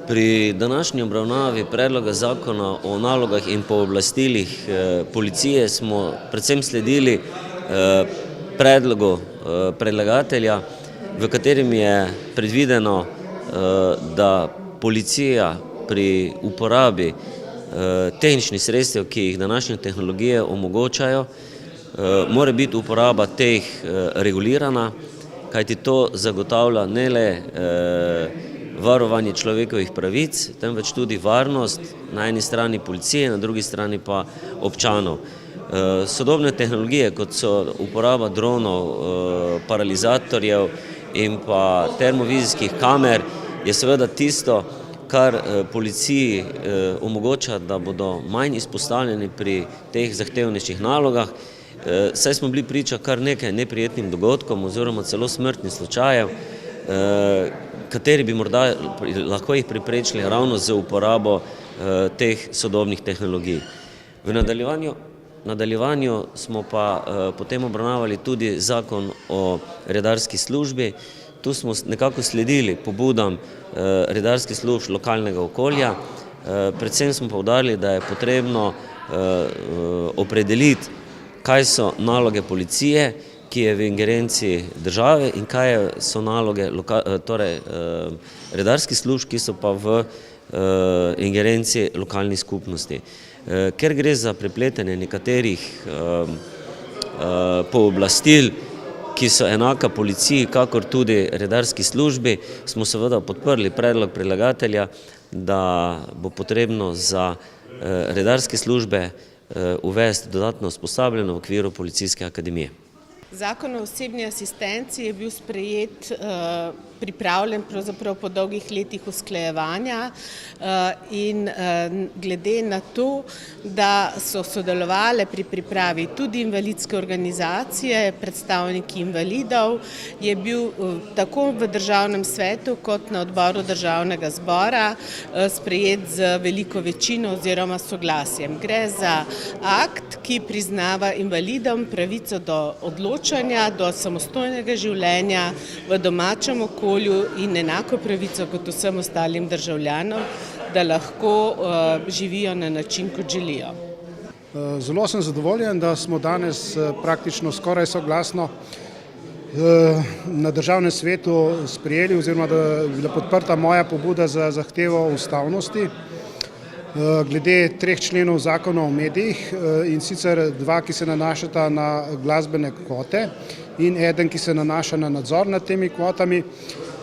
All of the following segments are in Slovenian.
Pri današnji obravnavi predloga zakona o nalogah in pooblastilih policije smo predvsem sledili predlogu predlagatelja, v katerem je predvideno, da policija pri uporabi tehničnih sredstev, ki jih današnje tehnologije omogočajo, mora biti uporaba teh regulirana, kajti to zagotavlja ne le varovanje človekovih pravic, temveč tudi varnost na eni strani policije, na drugi strani pa občanov. Sodobne tehnologije, kot so uporaba dronov, paralizatorjev in pa termovizijskih kamer, je seveda tisto, kar policiji omogoča, da bodo manj izpostavljeni pri teh zahtevnejših nalogah, saj smo bili priča kar nekaj neprijetnim dogodkom oziroma celo smrtnih slučajev, kateri bi morda lahko jih preprečili ravno z uporabo teh sodobnih tehnologij. V nadaljevanju smo pa potem obravnavali tudi zakon o redarski službi. Tu smo nekako sledili pobudam redarskih služb lokalnega okolja. Predvsem smo poudarili, da je potrebno opredeliti, kaj so naloge policije, ki je v ingerenciji države, in kaj so naloge redarskih služb, ki so pa v ingerenciji lokalnih skupnosti. Ker gre za prepletanje nekaterih pooblastil, ki so enaka policiji, kakor tudi redarski službi, smo seveda podprli predlog predlagatelja, da bo potrebno za redarske službe uvesti dodatno usposabljanje v okviru Policijske akademije. Zakon o osebni asistenci je bil sprejet, pripravljen pravzaprav po dolgih letih usklajevanja in glede na to, da so sodelovale pri pripravi tudi invalidske organizacije, predstavniki invalidov, je bil tako v Državnem svetu kot na odboru Državnega zbora sprejet z veliko večino oziroma soglasjem. Gre za akt, ki priznava invalidom pravico do odločanja, do samostojnega življenja v domačem okolju in enako pravico kot vsem ostalim državljanom, da lahko živijo na način, kot želijo. Zelo sem zadovoljen, da smo danes praktično skoraj soglasno na Državnem svetu sprejeli oziroma da je bila podprta moja pobuda za zahtevo ustavnosti glede 3 členov zakona o medijih, in sicer 2, ki se nanašata na glasbene kvote in eden, ki se nanaša na nadzor nad temi kvotami.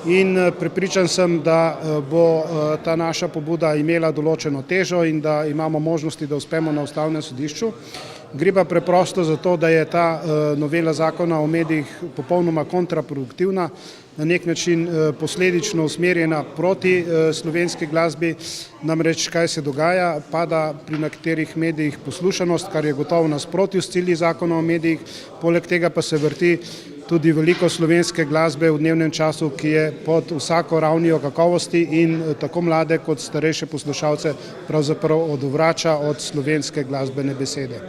In prepričan sem, da bo ta naša pobuda imela določeno težo in da imamo možnosti, da uspemo na Ustavnem sodišču. Gre pa preprosto za to, da je ta novela zakona o medijih popolnoma kontraproduktivna, na nek način posledično usmerjena proti slovenski glasbi. Namreč, kaj se dogaja, pada pri nekaterih medijih poslušanost, kar je gotovo v nasprotju s cilji zakona o medijih, poleg tega pa se vrti tudi veliko slovenske glasbe v dnevnem času, ki je pod vsako ravnijo kakovosti in tako mlade kot starejše poslušalce pravzaprav odvrača od slovenske glasbene besede.